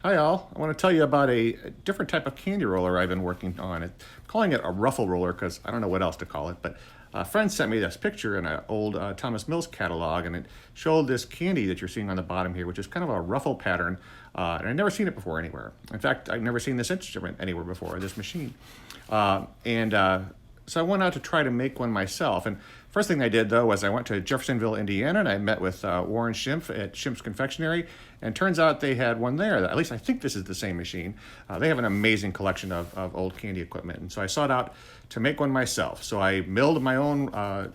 Hi all, I want to tell you about a different type of candy roller I've been working on. I'm calling it a Ruffle roller because I don't know what else to call it, but a friend sent me this picture in an old Thomas Mills catalog, and it showed this candy that you're seeing on the bottom here, which is kind of a ruffle pattern, and I've never seen it before anywhere. In fact, I've never seen this instrument anywhere before, this machine. So I went out to try to make one myself. And first thing I did, though, was I went to Jeffersonville, Indiana, and I met with Warren Schimpf at Schimpf's Confectionery. And turns out they had one there. At least I think this is the same machine. They have an amazing collection of old candy equipment. And so I sought out to make one myself. So I milled my own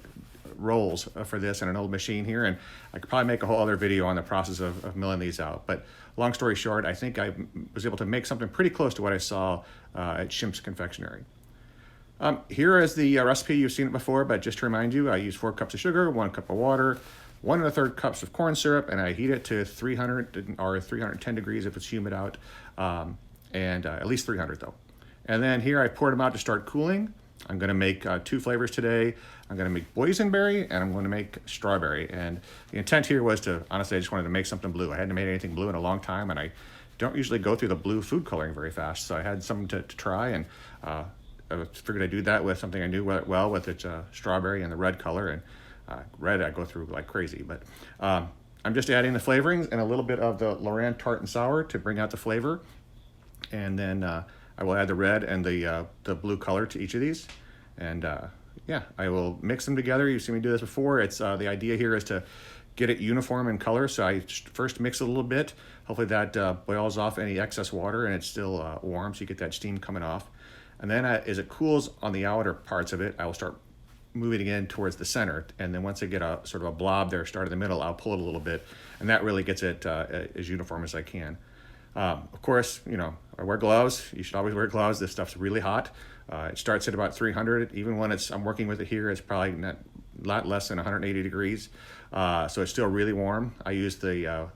rolls for this in an old machine here. And I could probably make a whole other video on the process of milling these out. But long story short, I think I was able to make something pretty close to what I saw at Schimpf's Confectionery. Here is the recipe. You've seen it before, but just to remind you, I use 4 cups of sugar, 1 cup of water, 1 1/3 cups of corn syrup, and I heat it to 300 or 310 degrees if it's humid out, and at least 300 though. And then here I poured them out to start cooling. I'm going to make 2 flavors today. I'm going to make boysenberry and I'm going to make strawberry. And the intent here was to, honestly, I just wanted to make something blue. I hadn't made anything blue in a long time, and I don't usually go through the blue food coloring very fast, so I had something to try, and I figured I'd do that with something I knew well with its strawberry and the red color. And red I go through like crazy, but I'm just adding the flavorings and a little bit of the Lorraine tart and sour to bring out the flavor. And then I will add the red and the blue color to each of these. And yeah, I will mix them together. You've seen me do this before. It's the idea here is to get it uniform in color. So I first mix it a little bit. Hopefully that boils off any excess water and it's still warm, so you get that steam coming off. And then as it cools on the outer parts of it, I will start moving it in towards the center. And then once I get a sort of a blob there, start in the middle, I'll pull it a little bit. And that really gets it as uniform as I can. Of course, you know, I wear gloves. You should always wear gloves. This stuff's really hot. It starts at about 300. Even when I'm working with it here, it's probably not a lot less than 180 degrees. So it's still really warm. I use the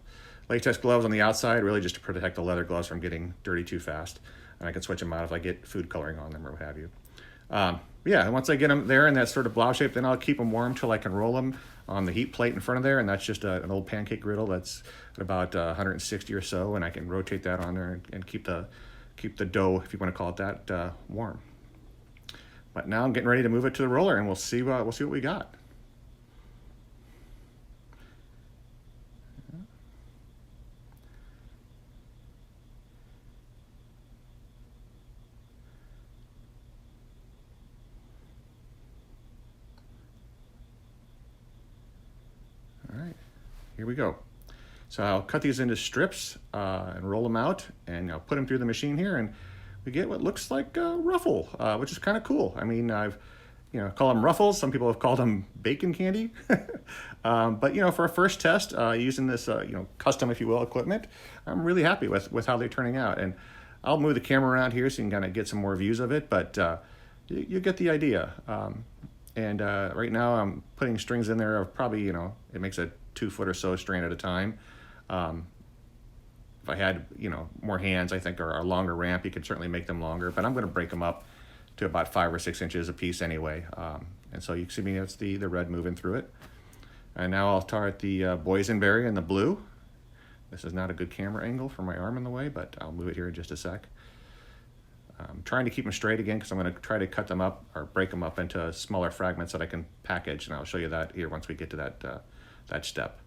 latex gloves on the outside, really just to protect the leather gloves from getting dirty too fast. And I can switch them out if I get food coloring on them or what have you. Yeah, and once I get them there in that sort of blob shape, then I'll keep them warm till I can roll them on the heat plate in front of there. And that's just an old pancake griddle that's at about 160 or so, and I can rotate that on there and keep the dough, if you want to call it that, warm. But now I'm getting ready to move it to the roller, and we'll see what we got. All right, here we go. So I'll cut these into strips and roll them out, and I'll put them through the machine here, and we get what looks like a Ruffle, which is kind of cool. I mean, I've call them Ruffles. Some people have called them bacon candy. But for a first test using this custom, if you will, equipment, I'm really happy with how they're turning out. And I'll move the camera around here so you can kind of get some more views of it, but you get the idea. And right now I'm putting strings in there of probably, it makes a 2 foot or so strand at a time. If I had, more hands, I think, or a longer ramp, you could certainly make them longer, but I'm going to break them up to about 5 or 6 inches a piece anyway. And so you can see that's the red moving through it. And now I'll start the boysenberry and the blue. This is not a good camera angle for my arm in the way, but I'll move it here in just a sec. I'm trying to keep them straight again because I'm going to try to cut them up or break them up into smaller fragments that I can package, and I'll show you that here once we get to that step.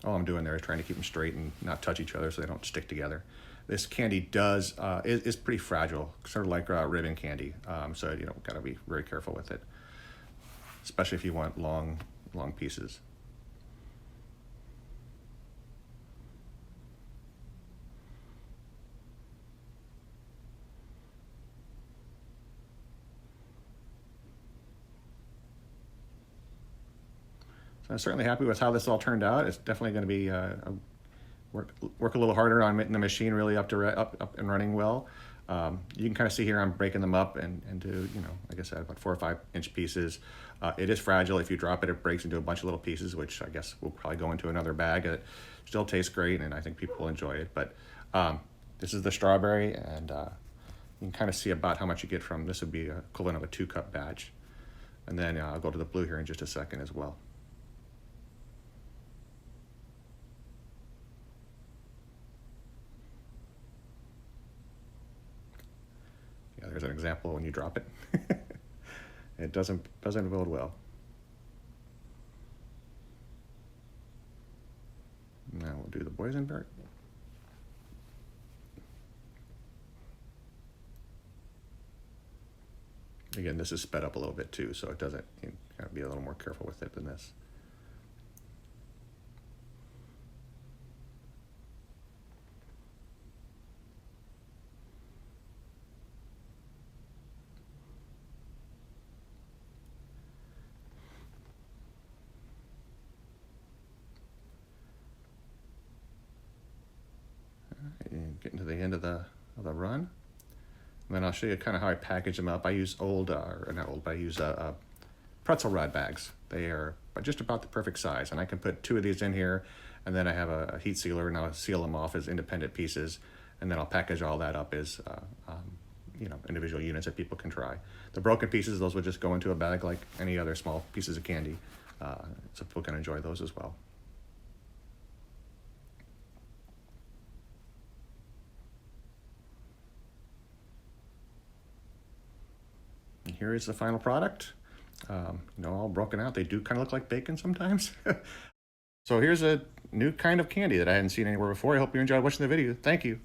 All I'm doing there is trying to keep them straight and not touch each other so they don't stick together. This candy is pretty fragile, sort of like ribbon candy. So got to be very careful with it, especially if you want long pieces. So I'm certainly happy with how this all turned out. It's definitely going to be work a little harder on getting the machine really up and running well. You can kind of see here I'm breaking them up into, like I said, about 4 or 5 inch pieces. It is fragile. If you drop it, it breaks into a bunch of little pieces, which I guess will probably go into another bag. It still tastes great, and I think people will enjoy it. But this is the strawberry, and you can kind of see about how much you get from this. Would be equivalent of a 2-cup batch. And then I'll go to the blue here in just a second as well. Yeah, there's an example when you drop it. It doesn't bode well. Now we'll do the boysenberry. Again, this is sped up a little bit too, so it doesn't, you gotta be a little more careful with it than this. And getting to the end of the run. And then I'll show you kind of how I package them up. I use I use pretzel rod bags. They are just about the perfect size, and I can put 2 of these in here, and then I have a heat sealer, and I'll seal them off as independent pieces, and then I'll package all that up as individual units that people can try. The broken pieces, those would just go into a bag like any other small pieces of candy, so people can enjoy those as well. And here is the final product. All broken out. They do kind of look like bacon sometimes. So here's a new kind of candy that I hadn't seen anywhere before. I hope you enjoyed watching the video. Thank you.